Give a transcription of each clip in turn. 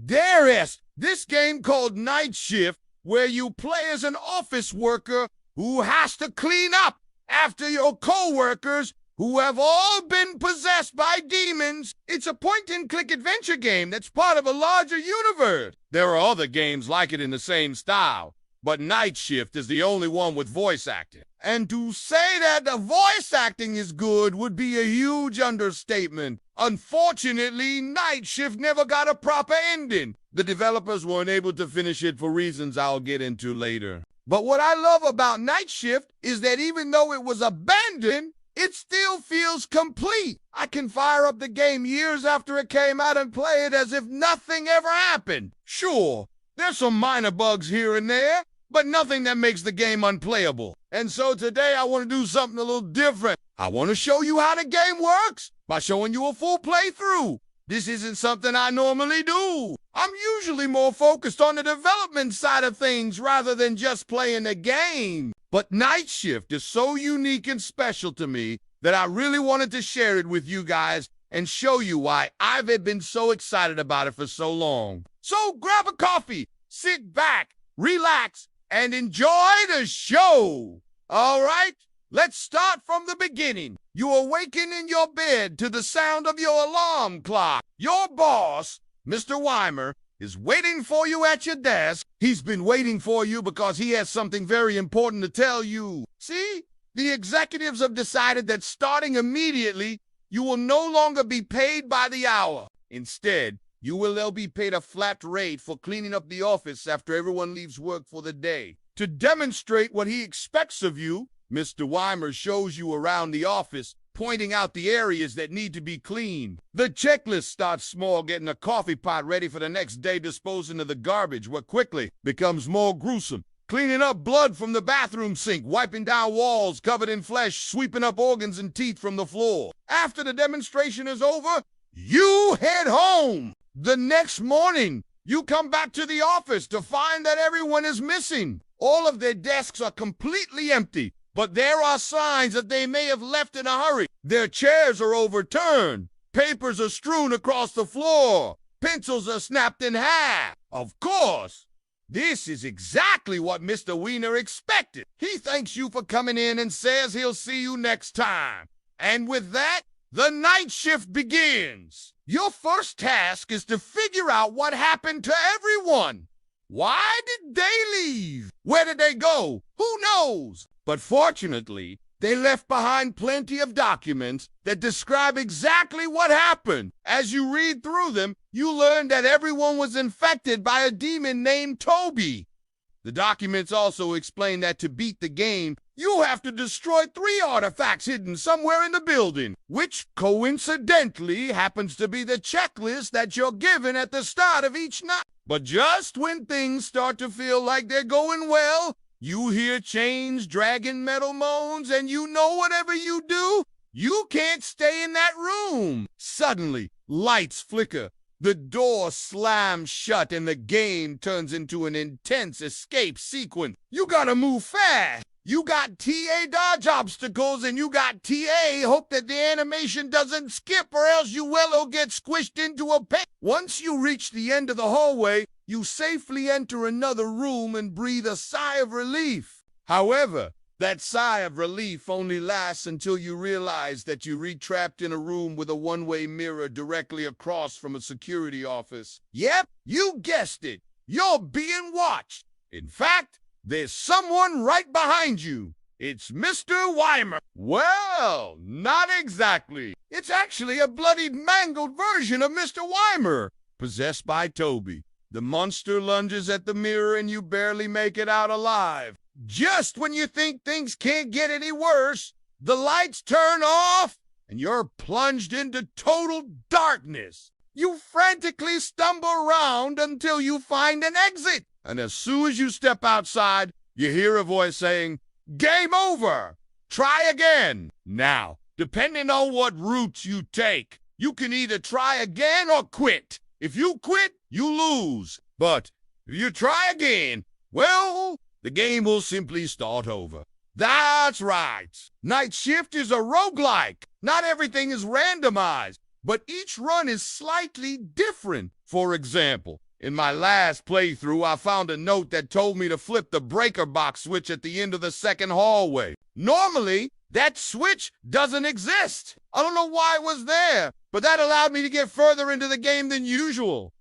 There is this game called Night Shift where you play as an office worker who has to clean up after your co-workers who have all been possessed by demons. It's a point-and-click adventure game that's part of a larger universe. There are other games like it in the same style, but Night Shift is the only one with voice acting. And to say that the voice acting is good would be a huge understatement. Unfortunately, Night Shift never got a proper ending. The developers weren't able to finish it for reasons I'll get into later. But what I love about Night Shift is that even though it was abandoned, it still feels complete. I can fire up the game years after it came out and play it as if nothing ever happened. Sure, there's some minor bugs here and there, but nothing that makes the game unplayable. And so today I want to do something a little different. I want to show you how the game works by showing you a full playthrough. This isn't something I normally do. I'm usually more focused on the development side of things rather than just playing the game. But Night Shift is so unique and special to me that I really wanted to share it with you guys and show you why I've been so excited about it for so long. So grab a coffee, sit back, relax, and enjoy the show. All right, let's start from the beginning. You awaken in your bed to the sound of your alarm clock. Your boss, Mr. Weimer, is waiting for you at your desk. He's been waiting for you because he has something very important to tell you. See, the executives have decided that starting immediately, you will no longer be paid by the hour. Instead, they'll be paid a flat rate for cleaning up the office after everyone leaves work for the day. To demonstrate what he expects of you, Mr. Weimer shows you around the office, pointing out the areas that need to be cleaned. The checklist starts small, getting a coffee pot ready for the next day, disposing of the garbage, what quickly becomes more gruesome. Cleaning up blood from the bathroom sink, wiping down walls covered in flesh, sweeping up organs and teeth from the floor. After the demonstration is over, you head home. The next morning, you come back to the office to find that everyone is missing. All of their desks are completely empty, but there are signs that they may have left in a hurry. Their chairs are overturned. Papers are strewn across the floor. Pencils are snapped in half. Of course, this is exactly what Mr. Wiener expected. He thanks you for coming in and says he'll see you next time. And with that, the night shift begins. Your first task is to figure out what happened to everyone. Why did they leave? Where did they go? Who knows? But fortunately, they left behind plenty of documents that describe exactly what happened. As you read through them, you learn that everyone was infected by a demon named Toby. The documents also explain that to beat the game, you have to destroy 3 artifacts hidden somewhere in the building, which coincidentally happens to be the checklist that you're given at the start of each night. But just when things start to feel like they're going well, you hear chains dragging metal moans, and you know whatever you do, you can't stay in that room. Suddenly, lights flicker, the door slams shut, and the game turns into an intense escape sequence. You gotta move fast. You got TA dodge obstacles, and you got TA hope that the animation doesn't skip, or else you will get squished into a pen. Once you reach the end of the hallway, you safely enter another room and breathe a sigh of relief. However, that sigh of relief only lasts until you realize that you're trapped in a room with a one-way mirror directly across from a security office. Yep, you guessed it. You're being watched. In fact, there's someone right behind you. It's Mr. Weimer. Well, not exactly. It's actually a bloodied, mangled version of Mr. Weimer, possessed by Toby. The monster lunges at the mirror and you barely make it out alive. Just when you think things can't get any worse, the lights turn off and you're plunged into total darkness. You frantically stumble around until you find an exit. And as soon as you step outside, you hear a voice saying, "Game over! Try again!" Now, depending on what route you take, you can either try again or quit. If you quit, you lose. But if you try again, well, the game will simply start over. That's right. Night Shift is a roguelike. Not everything is randomized, but each run is slightly different. For example, In my last playthrough, I found a note that told me to flip the breaker box switch at the end of the second hallway. Normally, that switch doesn't exist. I don't know why it was there, but that allowed me to get further into the game than usual.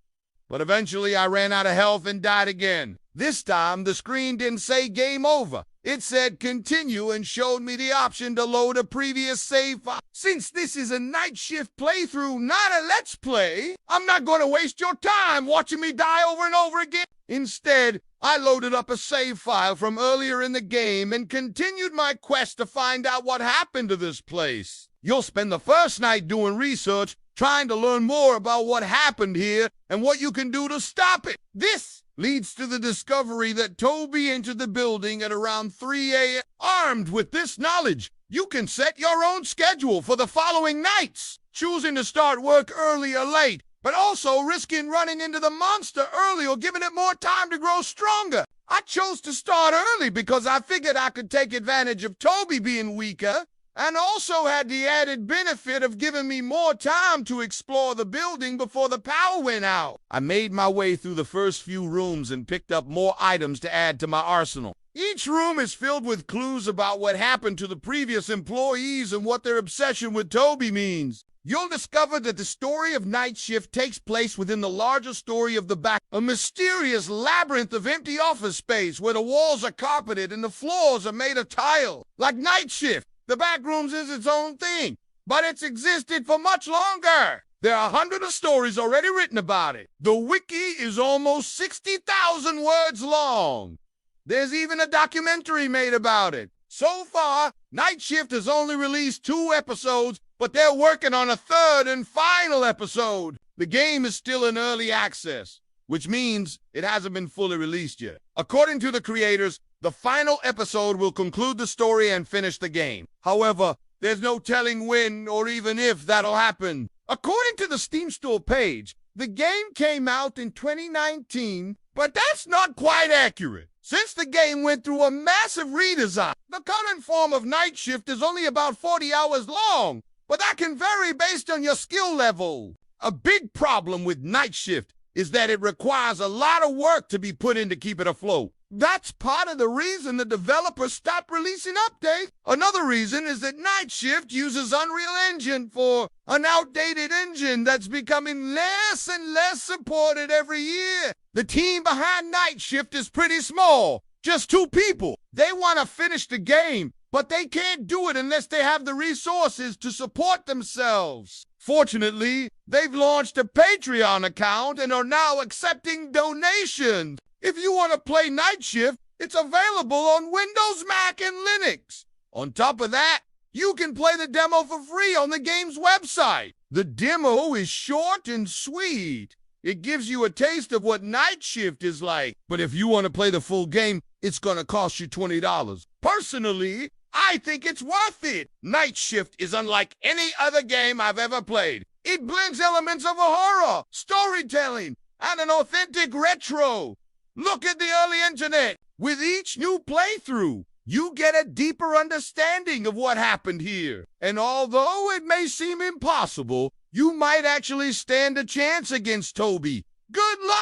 But eventually, I ran out of health and died again. This time, the screen didn't say game over. It said continue and showed me the option to load a previous save file. Since this is a night shift playthrough, not a let's play, I'm not going to waste your time watching me die over and over again. Instead, I loaded up a save file from earlier in the game and continued my quest to find out what happened to this place. You'll spend the first night doing research, trying to learn more about what happened here and what you can do to stop it. This leads to the discovery that Toby entered the building at around 3 a.m. Armed with this knowledge, you can set your own schedule for the following nights, choosing to start work early or late, but also risking running into the monster early or giving it more time to grow stronger. I chose to start early because I figured I could take advantage of Toby being weaker, and also had the added benefit of giving me more time to explore the building before the power went out. I made my way through the first few rooms and picked up more items to add to my arsenal. Each room is filled with clues about what happened to the previous employees and what their obsession with Toby means. You'll discover that the story of Night Shift takes place within the larger story of the back, a mysterious labyrinth of empty office space where the walls are carpeted and the floors are made of tile. Like Night Shift, the Backrooms is its own thing, but it's existed for much longer. There are hundreds of stories already written about it. The wiki is almost 60,000 words long. There's even a documentary made about it. So far, Night Shift has only released 2 episodes, but they're working on a 3rd and final episode. The game is still in early access, which means it hasn't been fully released yet. According to the creators, the final episode will conclude the story and finish the game. However, there's no telling when or even if that'll happen. According to the Steam Store page, the game came out in 2019, but that's not quite accurate. Since the game went through a massive redesign, the current form of Night Shift is only about 40 hours long, but that can vary based on your skill level. A big problem with Night Shift is that it requires a lot of work to be put in to keep it afloat. That's part of the reason the developers stopped releasing updates. Another reason is that Night Shift uses Unreal Engine for an outdated engine that's becoming less and less supported every year. The team behind Night Shift is pretty small, just 2 people. They want to finish the game, but they can't do it unless they have the resources to support themselves. Fortunately, they've launched a Patreon account and are now accepting donations. If you want to play Night Shift, it's available on Windows, Mac, and Linux. On top of that, you can play the demo for free on the game's website. The demo is short and sweet. It gives you a taste of what Night Shift is like. But if you want to play the full game, it's going to cost you $20. Personally, I think it's worth it. Night Shift is unlike any other game I've ever played. It blends elements of a horror, storytelling, and an authentic retro. Look at the early internet. With each new playthrough, you get a deeper understanding of what happened here. And although it may seem impossible, you might actually stand a chance against Toby. Good luck!